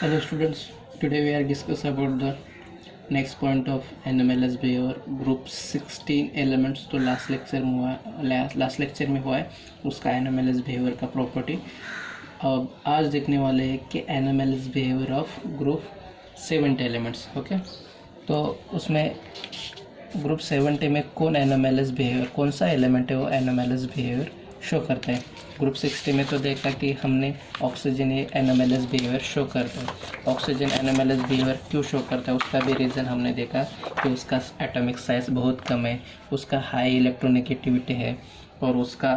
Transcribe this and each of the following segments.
Hello students, today we are discuss about the next point of NMLS behavior group 16 elements। तो last lecture में हुआ है उसका NMLS behavior का property. अब आज देखने वाले हैं कि NMLS behavior of group 70 elements. Okay, तो उसमें ग्रुप 70 में कौन NMLS behavior, कौन सा एलिमेंट है वो NMLS behavior शो करता है। ग्रुप 60 में तो देखा कि हमने ऑक्सीजन ये NMLS बिहेवियर शो करता है। ऑक्सीजन NMLS बिहेवियर क्यों शो करता है उसका भी रीज़न हमने देखा कि उसका एटॉमिक साइज बहुत कम है, उसका हाई इलेक्ट्रोनेगेटिविटी है और उसका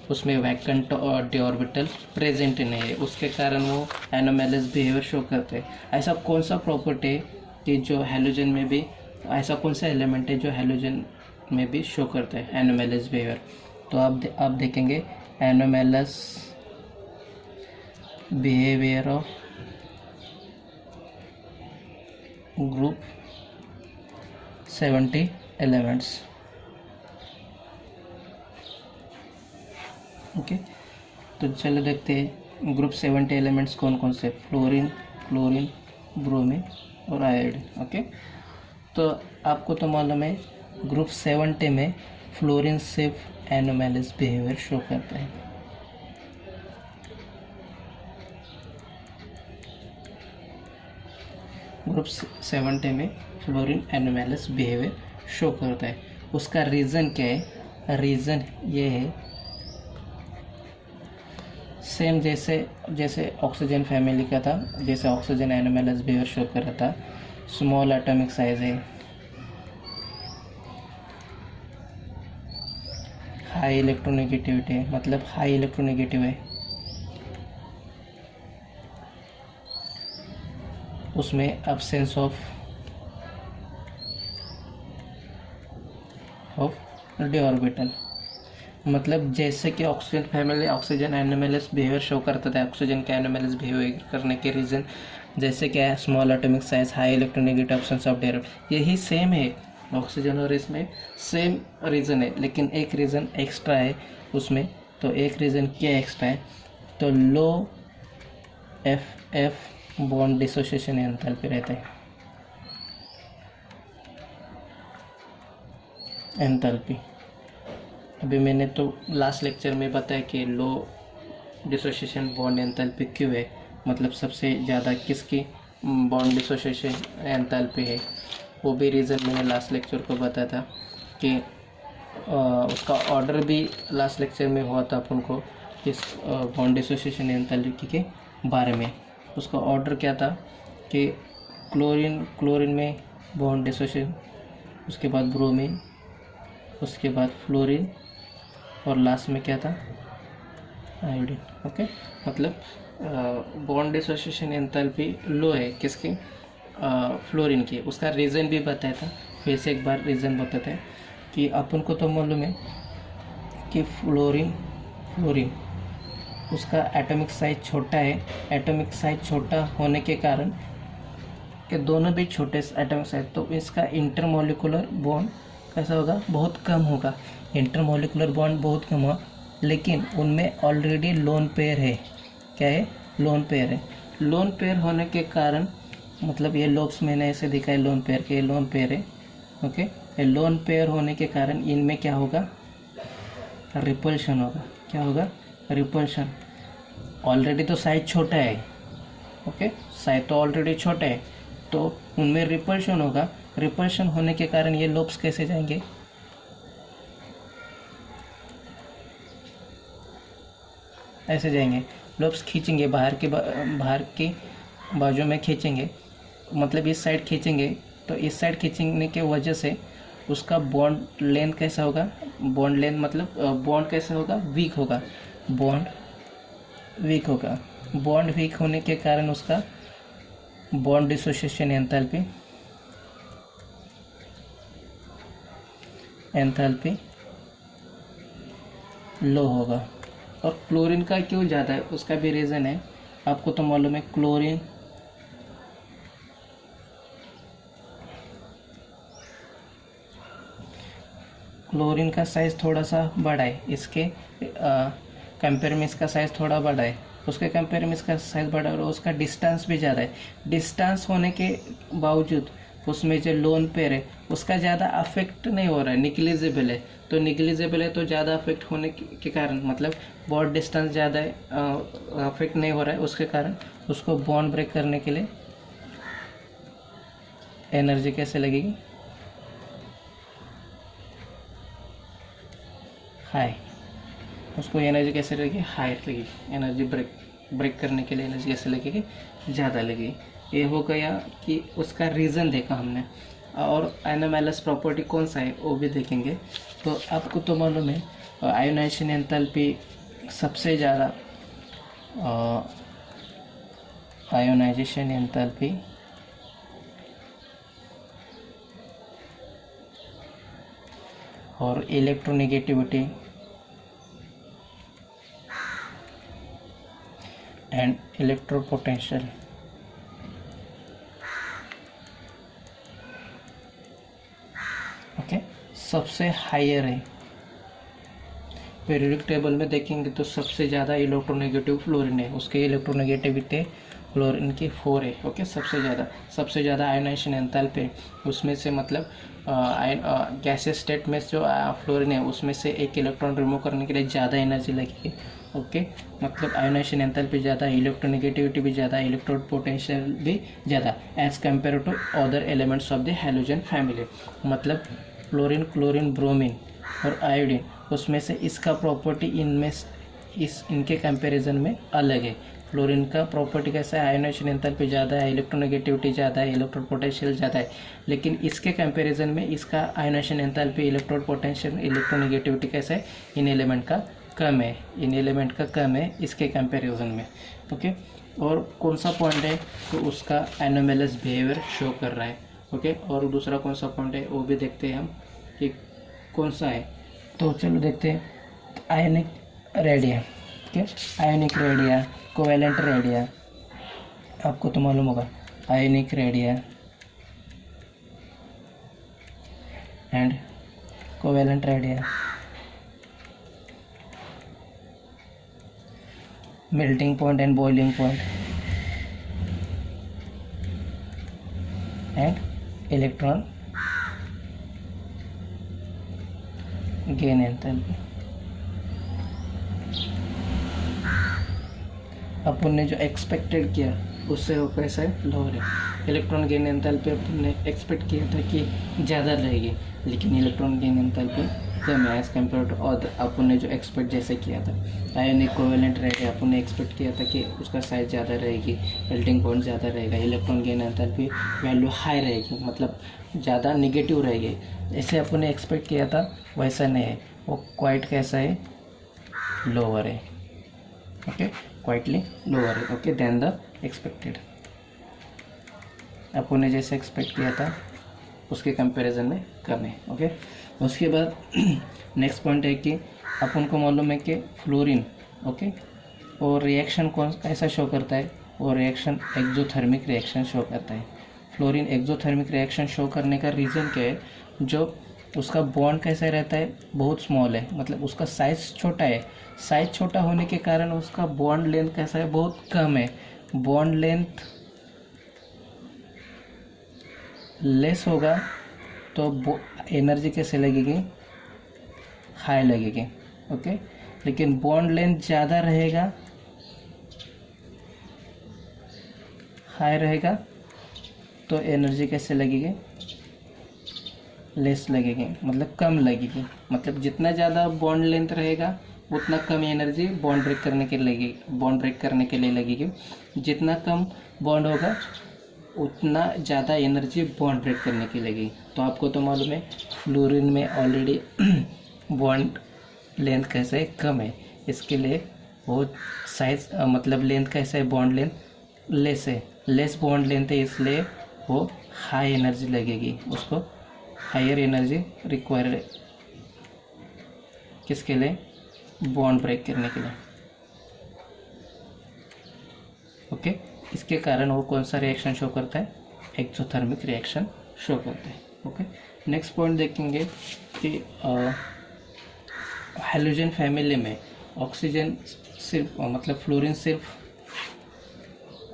उसमें वैकेंट और डी ऑर्बिटल प्रेजेंट नहीं है, उसके कारण वो NMLS बिहेवियर शो करते हैं। ऐसा कौन सा प्रॉपर्टी है कि जो हैलोजन में भी, ऐसा कौन सा एलिमेंट है जो हैलोजन में भी शो करता है NMLS बिहेवियर। तो आप देखेंगे NMLS behaviour of group 70 elements. Okay, तो चलो देखते हैं ग्रुप 70 एलिमेंट्स कौन कौन से। फ्लोरीन, क्लोरीन, ब्रोमीन और आयोडीन। ओके, तो आपको तो मालूम है ग्रुप 70 में फ्लोरीन सिर्फ NMLS बिहेवियर शो करता है। ग्रुप 70 में फ्लोरीन NMLS बिहेवियर शो करता है। उसका रीज़न क्या है? रीज़न ये है, सेम जैसे ऑक्सीजन फैमिली का था, जैसे ऑक्सीजन NMLS बिहेवियर शो कर रहा था। स्मॉल एटॉमिक साइज है, हाई इलेक्ट्रोनेगेटिविटी है, मतलब हाई इलेक्ट्रोनेगेटिव है, उसमें एब्सेंस ऑफ डी ऑर्बिटल। मतलब जैसे कि oxygen family oxygen NMLS behaviour show करता था, ऑक्सीजन का NMLS बिहेवियर करने के रीज़न जैसे क्या है, small atomic size, high electronegative, absence of D orbital, यही सेम है ऑक्सीजन और इसमें सेम रीज़न है। लेकिन एक रीज़न एक्स्ट्रा है उसमें। तो एक रीज़न क्या एक्स्ट्रा है? तो लो एफ बॉन्ड डिसोसिएशन एंथैल्पी रहता है। एंथैल्पी अभी मैंने तो लास्ट लेक्चर में बताया कि लो डिसोसिएशन बॉन्ड एंथैल्पी क्यों है, मतलब सबसे ज़्यादा किसकी बॉन्ड डिसोसिएशन एंथैल्पी है, वो भी रीज़न मैंने लास्ट लेक्चर को बताया था कि उसका ऑर्डर भी लास्ट लेक्चर में हुआ था अपन को इस बॉन्ड डिसोसिएशन एंथैल्पी के बारे में। उसका ऑर्डर क्या था कि क्लोरीन में बॉन्ड डिसोसिएशन, उसके बाद ब्रोमीन, उसके बाद फ्लोरीन और लास्ट में क्या था, आयोडीन। ओके, मतलब बॉन्ड डिसोसिएशन एंथैल्पी लो है किसकी, फ्लोरीन की। उसका रीज़न भी बताया था, फिर से एक बार रीज़न बताते हैं कि अपन को तो मालूम है कि फ्लोरीन उसका एटॉमिक साइज छोटा है। एटॉमिक साइज छोटा होने के कारण कि दोनों भी छोटे एटॉमिक साइज, तो इसका इंटरमोलिकुलर बॉन्ड कैसा होगा, बहुत कम होगा। इंटरमोलिकुलर बॉन्ड बहुत कम होगा, लेकिन उनमें ऑलरेडी लोन पेयर है। क्या है? लोन पेयर है। लोन पेयर होने के कारण, मतलब ये लोब्स मैंने ऐसे दिखाए लोन पेयर के, लोन पेयर है। ओके, ये लोन पेयर होने के कारण इनमें क्या होगा, रिपल्शन होगा। क्या होगा? रिपल्शन। ऑलरेडी तो साइज छोटा है। ओके, साइज तो ऑलरेडी छोटा है, तो उनमें रिपल्शन होगा। रिपल्शन होने के कारण ये लोब्स कैसे जाएंगे, ऐसे जाएंगे। लोब्स खींचेंगे बाहर की बाजू में खींचेंगे, मतलब इस साइड खींचेंगे, तो इस साइड खींचने के वजह से उसका बॉन्ड लेंथ कैसा होगा, बॉन्ड लेंथ मतलब बॉन्ड कैसा होगा, वीक होगा। बॉन्ड वीक होगा। बॉन्ड वीक होने के कारण उसका बॉन्ड डिसोसिएशन एंथैल्पी लो होगा। और क्लोरीन का क्यों ज़्यादा है, उसका भी रीज़न है। आपको तो मालूम है क्लोरीन का साइज़ थोड़ा सा बड़ा है, इसके कंपेयर में इसका साइज़ थोड़ा बड़ा है। उसके कंपेयर में इसका साइज बड़ा और उसका डिस्टेंस भी ज़्यादा है। डिस्टेंस होने के बावजूद उसमें जो लोन पेयर है उसका ज़्यादा अफेक्ट नहीं हो रहा है, निग्लिजिबल है। तो निग्लिजिबल है तो ज़्यादा अफेक्ट होने के कारण, मतलब बहुत डिस्टेंस ज़्यादा है, अफेक्ट नहीं हो रहा है, उसके कारण उसको बॉन्ड ब्रेक करने के लिए एनर्जी कैसे लगेगी, हाई। उसको एनर्जी कैसे लगेगी, हाई लगेगी। एनर्जी ब्रेक करने के लिए एनर्जी कैसे लगेगी, ज़्यादा लगेगी। ये हो गया कि उसका रीज़न देखा हमने। और एनएमएलएस प्रॉपर्टी कौन सा है वो भी देखेंगे। तो आपको तो मालूम है आयोनाइजेशन एंथैल्पी सबसे ज़्यादा, आयोनाइजेशन एंथैल्पी और इलेक्ट्रोनेगेटिविटी एंड इलेक्ट्रोपोटेंशियल ओके सबसे हायर है। पीरियोडिक टेबल में देखेंगे तो सबसे ज़्यादा इलेक्ट्रोनेगेटिव फ्लोरीन है, उसके इलेक्ट्रोनेगेटिविटी फ्लोरीन की 4 है। ओके सबसे ज़्यादा आयोनाइजेशन एंथैल्पी उसमें से, मतलब गैसेस स्टेट में जो फ्लोरीन है उसमें से एक इलेक्ट्रॉन रिमूव करने के लिए ज़्यादा एनर्जी लगेगी। ओके मतलब आयोनाइजेशन एंथैल्पी ज़्यादा, इलेक्ट्रोनेगेटिविटी भी ज़्यादा, इलेक्ट्रोड पोटेंशियल भी ज़्यादा as compare to other elements of the halogen family. मतलब फ्लोरीन, क्लोरीन, ब्रोमीन और आयोडीन, उसमें से इसका प्रॉपर्टी इनके कंपैरिजन में अलग है। फ्लोरीन का प्रॉपर्टी कैसा है, आयोनाइजेशन एंथैल्पी ज़्यादा है, इलेक्ट्रोनेगेटिविटी ज़्यादा है, इलेक्ट्रोड पोटेंशियल ज़्यादा है, लेकिन इसके कंपैरिजन में इसका ionisation enthalpy, electrode potential, electronegativity कैसा है, इन एलिमेंट का कम है इसके कंपैरिजन में। ओके और कौन सा पॉइंट है, तो उसका एनोमैलस बिहेवियर शो कर रहा है। ओके और दूसरा कौन सा पॉइंट है वो भी देखते हैं हम कि कौन सा है। तो चलो देखते हैं। Ionic radii, okay ionic radii, covalent radii, आपको तो मालूम होगा ionic radii and covalent radii, melting point and boiling point and electron gain enthalpy। अपन ने जो एक्सपेक्टेड किया उससे वो कैसा है, लोअर है। इलेक्ट्रॉन गेन एंथैल्पी अपन ने एक्सपेक्ट किया था कि ज़्यादा रहेगी, लेकिन इलेक्ट्रॉन गेन एंथैल्पी कम है एज कम्पेयर टू अदर, अपन ने जो एक्सपेक्ट जैसे किया था। आयनिक कोवेलेंट रेडिया अपन ने एक्सपेक्ट किया था कि उसका साइज ज़्यादा रहेगी, मेल्टिंग पॉइंट ज़्यादा रहेगा, electron gain enthalpy value high रहेगी, मतलब ज़्यादा निगेटिव रहेगी। जैसे अपन ने एक्सपेक्ट किया था वैसा नहीं है, वो क्वाइट कैसा है, लोअर है। ओके क्वाइटली लोअर है, ओके देन द एक्सपेक्टेड। अपन ने जैसे एक्सपेक्ट किया था उसके कंपैरिजन में कम है। ओके उसके बाद नेक्स्ट पॉइंट है कि अपन को मालूम है कि फ्लोरीन, ओके और रिएक्शन कौन कैसा शो करता है, वो रिएक्शन एक्सोथर्मिक रिएक्शन शो करता है। फ्लोरीन एक्सोथर्मिक रिएक्शन शो करने का रीज़न क्या है, जो उसका बॉन्ड कैसा रहता है, बहुत स्मॉल है, मतलब उसका साइज़ छोटा है। साइज छोटा होने के कारण उसका बॉन्ड लेंथ कैसा है, बहुत कम है। बॉन्ड लेंथ लेस होगा तो एनर्जी कैसे लगेगी, हाई लगेगी। ओके लेकिन बॉन्ड लेंथ ज़्यादा रहेगा, हाई रहेगा, तो एनर्जी कैसे लगेगी, लेस लगेगी, मतलब कम लगेगी। मतलब जितना ज़्यादा बॉन्ड लेंथ रहेगा उतना कम एनर्जी बॉन्ड ब्रेक करने के लिए लगेगी। जितना कम बॉन्ड होगा उतना ज़्यादा एनर्जी बॉन्ड ब्रेक करने की लगेगी। तो आपको तो मालूम है फ्लोरीन में ऑलरेडी बॉन्ड लेंथ कैसे है, कम है, इसके लिए वो साइज मतलब लेंथ कैसा है, बॉन्ड लेंथ लेस है, लेस बॉन्ड लेंथ है, इसलिए वो हाई एनर्जी लगेगी, उसको हायर एनर्जी रिक्वायर्ड है किसके लिए, बॉन्ड ब्रेक करने के लिए। ओके इसके कारण वो कौन सा रिएक्शन शो करता है, एक्सोथर्मिक रिएक्शन शो करता है। ओके नेक्स्ट पॉइंट देखेंगे कि हैलोजन फैमिली में ऑक्सीजन सिर्फ मतलब फ्लोरीन सिर्फ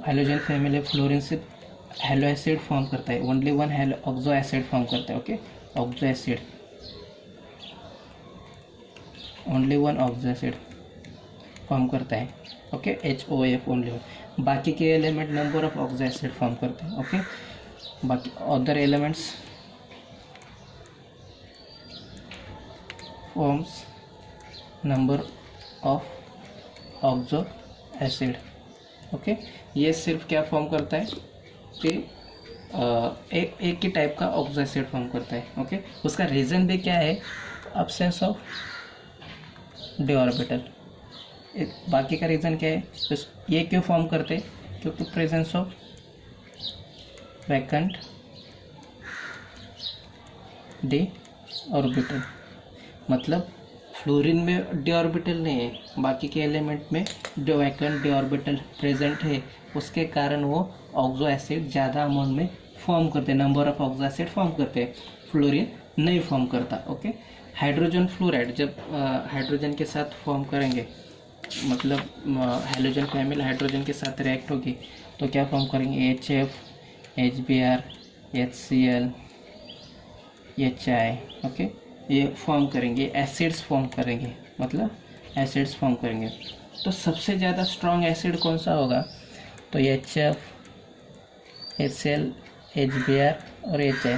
हाइड्रोजन फैमिली फ्लोरीन सिर्फ हेलो एसिड फॉर्म करता है, only one hello oxo acid form करता है। Okay, oxo acid, only one oxo acid form करता है। ओके, HOF ओनली वन, बाकी के element number of oxo acid form करते हैं। ओके, बाकी other elements forms number of oxo acid. Okay, ये सिर्फ क्या फॉर्म करता है कि एक ही टाइप का ऑक्सो एसिड फॉर्म करता है। ओके, उसका रीज़न भी क्या है, अब्सेंस ऑफ डी ऑर्बिटल। बाकी का रीज़न क्या है, ये क्यों फॉर्म करते हैं, क्योंकि presence of vacant D orbital, मतलब फ्लोरीन में डी ऑर्बिटल नहीं है, बाकी के एलिमेंट में जो वैकेंट डी ऑर्बिटल प्रेजेंट है, उसके कारण वो ऑक्सो एसिड ज़्यादा अमाउंट में फॉर्म करते हैं, number of oxo acid form करते हैं, फ्लोरीन नहीं फॉर्म करता। ओके, हाइड्रोजन फ्लोराइड जब हाइड्रोजन के साथ फॉर्म करेंगे, मतलब हाइड्रोजन फैमिली हाइड्रोजन के साथ रिएक्ट होगी तो क्या फॉर्म करेंगे, HF, HBr, HCl, HI। Okay, ये फॉर्म करेंगे, एसिड्स फॉर्म करेंगे, मतलब एसिड्स फॉर्म करेंगे। तो सबसे ज़्यादा स्ट्रॉन्ग एसिड कौन सा होगा, तो HF, HCl, HBr और HI।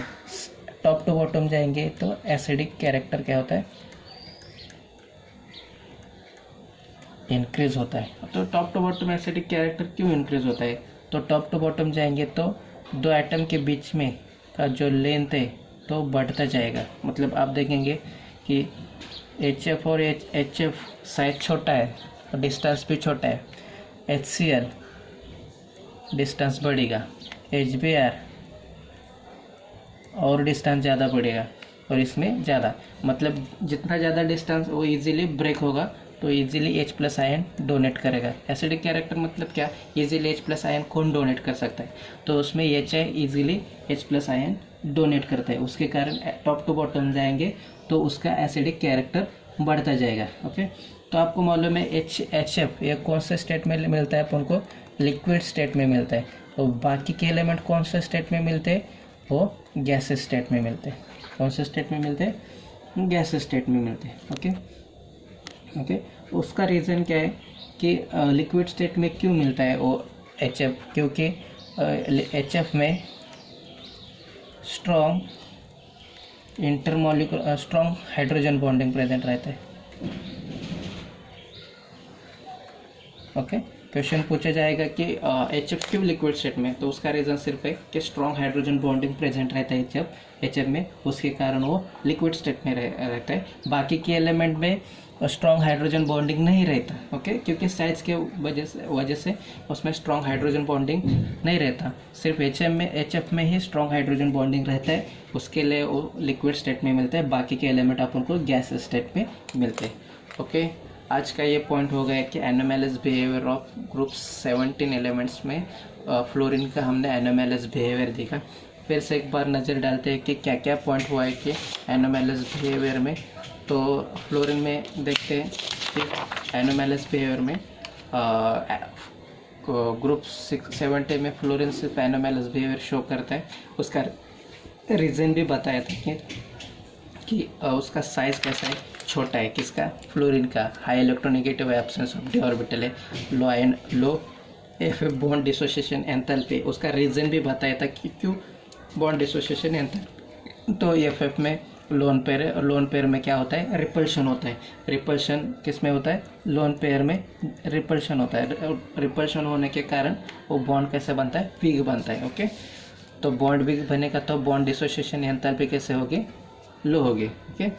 टॉप टू बॉटम जाएंगे तो एसिडिक कैरेक्टर क्या होता है, इंक्रीज होता है। तो top to bottom acidic character क्यों इंक्रीज होता है, तो टॉप टू बॉटम जाएंगे तो दो एटम के बीच में का जो लेंथ है तो बढ़ता जाएगा। मतलब आप देखेंगे कि HF और HF साइज छोटा है और डिस्टेंस भी छोटा है, HCl डिस्टेंस बढ़ेगा, HBr और डिस्टेंस ज़्यादा बढ़ेगा और इसमें ज़्यादा, मतलब जितना ज़्यादा डिस्टेंस वो इजीली ब्रेक होगा तो इजीली H+ आयन डोनेट करेगा। एसिडिक कैरेक्टर मतलब क्या, इजीली H+ आयन कौन डोनेट कर सकता है, तो उसमें HI easily H+ ion donate करता है, उसके कारण टॉप टू बॉटम जाएंगे तो उसका एसिडिक कैरेक्टर बढ़ता जाएगा। ओके, तो आपको मालूम है HF ये कौन से स्टेट में मिलता है, अपन को लिक्विड स्टेट में मिलता है, तो बाकी के एलिमेंट कौन से स्टेट में मिलते हैं, वो गैस स्टेट में मिलते हैं। कौन से स्टेट में मिलते हैं, गैस स्टेट में मिलते हैं। ओके ओके, उसका रीज़न क्या है कि लिक्विड स्टेट में क्यों मिलता है वो HF, क्योंकि HF में स्ट्रॉन्ग हाइड्रोजन बॉन्डिंग प्रेजेंट रहता है। ओके, क्वेश्चन पूछा जाएगा कि HF क्यों लिक्विड स्टेट में, तो उसका रीज़न सिर्फ है कि स्ट्रॉन्ग हाइड्रोजन बॉन्डिंग प्रेजेंट रहता है HF में, उसके कारण वो लिक्विड स्टेट में रहता है। बाकी के एलिमेंट में स्ट्रॉन्ग हाइड्रोजन बॉन्डिंग नहीं रहता। ओके, क्योंकि साइज के वजह से उसमें स्ट्रॉन्ग हाइड्रोजन बॉन्डिंग नहीं रहता, सिर्फ HF में ही स्ट्रॉन्ग हाइड्रोजन बॉन्डिंग रहता है, उसके लिए वो लिक्विड स्टेट में मिलता है, बाकी के एलिमेंट अपन को गैस स्टेट में मिलते हैं। ओके, आज का ये पॉइंट हो गया कि एनोमैलस बिहेवियर ऑफ ग्रुप 17 एलिमेंट्स में फ्लोरीन का हमने एनोमैलस बिहेवियर देखा। फिर से एक बार नज़र डालते हैं कि क्या क्या पॉइंट हुआ है कि एनोमैलस बिहेवियर में। तो फ्लोरीन में देखते हैं कि एनोमैलस बिहेवियर में ग्रुप 70 में फ्लोरीन सिर्फ एनोमैलस बिहेवियर शो करता है। उसका रीज़न भी बताया था कि उसका साइज़ कैसा है, छोटा है, किसका, फ्लोरीन का। High electronegative absence of D orbital है, लो FF बॉन्ड डिसोसिएशन एंथैल्पी। उसका रीज़न भी बताया था कि क्यों बॉन्ड डिसोसिएशन एंथैल्पी। तो FF में लोन पेयर है और लोन पेयर में क्या होता है, रिपल्शन होता है। रिपल्शन किस में होता है, लोन पेयर में रिपल्शन होता है। रिपल्शन होने के कारण वो बॉन्ड कैसे बनता है, वीक बनता है। ओके, तो बॉन्ड वीक बनेगा तो बॉन्ड डिसोसिएशन एंथैल्पी कैसे होगी, लो होगी। ओके,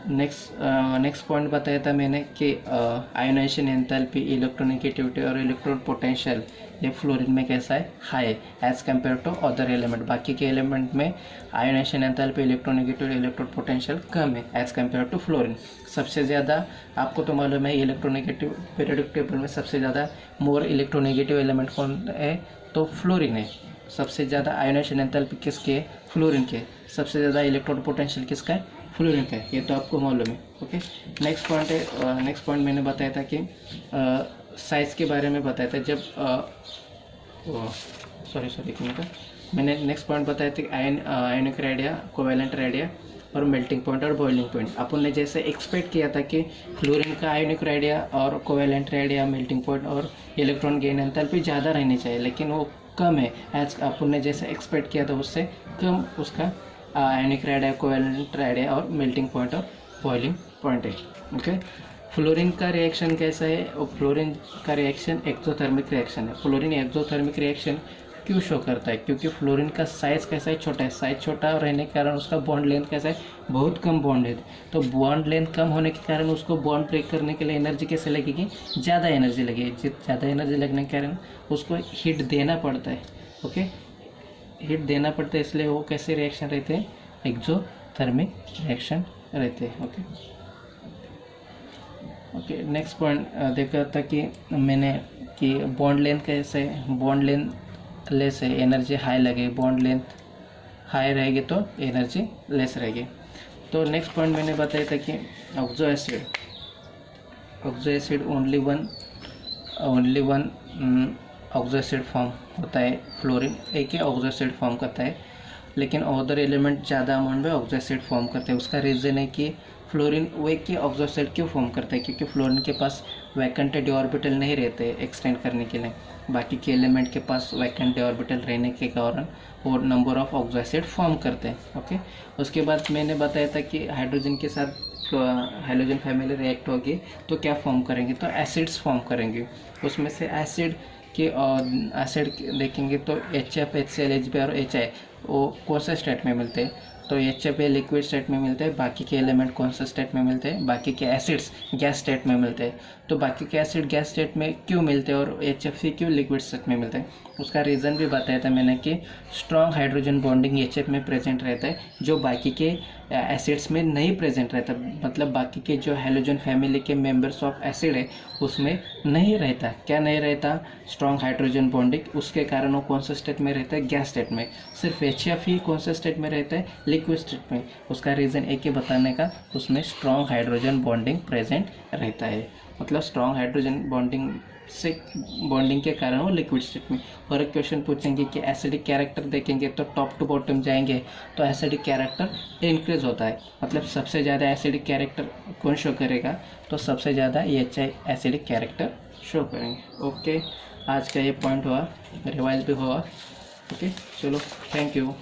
नेक्स्ट पॉइंट बताया था मैंने कि आयोनाइजेशन एंथैल्पी, इलेक्ट्रोनेगेटिविटी और इलेक्ट्रोड पोटेंशियल ये फ्लोरीन में कैसा है, high as compare to other element. बाकी के एलिमेंट में ionization enthalpy, electronegative, electrode potential कम है एज कम्पेयर टू फ्लोरीन। सबसे ज़्यादा आपको तो मालूम है इलेक्ट्रोनेगेटिव पीरियोडिक टेबल में सबसे ज़्यादा मोर इलेक्ट्रोनेगेटिव एलिमेंट कौन है, तो फ्लोरीन है। सबसे ज़्यादा आयोनाइजेशन एंथैल्पी किसके है, फ्लोरीन के। सबसे ज़्यादा इलेक्ट्रोड पोटेंशियल किसका है, फ्लोरीन का है, ये तो आपको मालूम है। ओके, नेक्स्ट पॉइंट है, नेक्स्ट पॉइंट मैंने बताया था कि साइज़ के बारे में बताया था। जब सॉरी एक मिनट, मैंने नेक्स्ट पॉइंट बताया था कि आयोनिक रेडिया, कोवेलेंट रेडिया और मेल्टिंग पॉइंट और बॉइलिंग पॉइंट। अपन ने जैसे एक्सपेक्ट किया था कि फ्लोरीन का आयोनिक रेडिया और कोवेलेंट रेडिया, मेल्टिंग पॉइंट और इलेक्ट्रॉन गेन एंथैल्पी ज़्यादा रहनी चाहिए, लेकिन वो कम है। एज अपन ने जैसे एक्सपेक्ट किया था उससे कम उसका आयोनिक रेडिया, कोवेलेंट रेडिया और मेल्टिंग पॉइंट और बॉइलिंग पॉइंट है। ओके, फ्लोरीन का रिएक्शन कैसा है? और फ्लोरीन का रिएक्शन एक्सोथर्मिक रिएक्शन है। फ्लोरीन एक्सोथर्मिक रिएक्शन क्यों शो करता है? क्योंकि फ्लोरीन का साइज़ कैसा है? छोटा है। साइज छोटा रहने के कारण उसका बॉन्ड लेंथ कैसा है? बहुत कम बॉन्ड है। तो बॉन्ड लेंथ कम होने के कारण उसको बॉन्ड ब्रेक करने के लिए एनर्जी कैसे लगेगी? ज़्यादा एनर्जी लगेगी। ज़्यादा एनर्जी लगने के कारण उसको हीट देना पड़ता है। ओके, हीट देना पड़ता है, इसलिए वो कैसे रिएक्शन रहते हैं? एक्सोथर्मिक रिएक्शन रहते हैं। ओके, नेक्स्ट पॉइंट देखा था कि मैंने कि बॉन्ड लेंथ कैसे, बॉन्ड लेंथ लेस है, एनर्जी हाई लगे। बॉन्ड लेंथ हाई रहेगी तो एनर्जी लेस रहेगी। तो नेक्स्ट पॉइंट मैंने बताया था कि oxo acid only one oxo acid form होता है। फ्लोरीन एक ही ऑक्सो एसिड फॉर्म करता है, लेकिन अदर एलिमेंट ज़्यादा अमाउंट में ऑक्सो एसिड फॉर्म करते हैं। उसका रीज़न है कि फ्लोरीन वो एक ही ऑक्सो एसिड क्यों फॉर्म करता है? क्योंकि फ्लोरीन के पास वैकेंट डी ऑर्बिटल नहीं रहते एक्सटेंड करने के लिए। बाकी के एलिमेंट के पास वैकेंट डी ऑर्बिटल रहने के कारण वो number of oxo acid form करते हैं। ओके, उसके बाद मैंने बताया था कि हाइड्रोजन के साथ हाइड्रोजन फैमिली रिएक्ट होगी तो क्या फॉर्म करेंगे? तो एसिड्स फॉर्म करेंगे। उसमें से एसिड देखेंगे तो HF, HCl, HB और HI वो कौन से स्टेट में मिलते हैं? तो HF लिक्विड स्टेट में मिलते हैं। बाकी के एलिमेंट कौन से स्टेट में मिलते हैं? बाकी के एसिड्स गैस स्टेट में मिलते हैं। तो बाकी के एसिड गैस स्टेट में क्यों मिलते हैं और HF क्यों लिक्विड स्टेट में मिलते हैं? उसका रीज़न भी बताया था मैंने कि स्ट्रॉन्ग हाइड्रोजन बॉन्डिंग HF में प्रेजेंट रहता है, जो बाकी के एसिड्स में नहीं प्रेजेंट रहता। मतलब बाकी के जो हैलोजन फैमिली के मेंबर्स ऑफ एसिड है उसमें नहीं रहता। क्या नहीं रहता? Strong hydrogen bonding. उसके कारण वो कौन से स्टेट में रहता है? गैस स्टेट में। सिर्फ HF ही कौन से स्टेट में रहता है? लिक्विड स्टेट में। उसका रीज़न एक ही बताने का, उसमें स्ट्रॉन्ग हाइड्रोजन बॉन्डिंग प्रेजेंट रहता है। मतलब स्ट्रॉन्ग हाइड्रोजन बॉन्डिंग के कारण वो लिक्विड स्टेट में। और एक क्वेश्चन पूछेंगे कि एसिडिक कैरेक्टर देखेंगे तो टॉप टू बॉटम जाएंगे तो एसिडिक कैरेक्टर इंक्रीज होता है। मतलब सबसे ज़्यादा एसिडिक कैरेक्टर कौन शो करेगा? तो सबसे ज़्यादा HI एसिडिक कैरेक्टर शो करेंगे। ओके, आज का ये पॉइंट हुआ, रिवाइज भी हुआ। ओके, चलो, थैंक यू।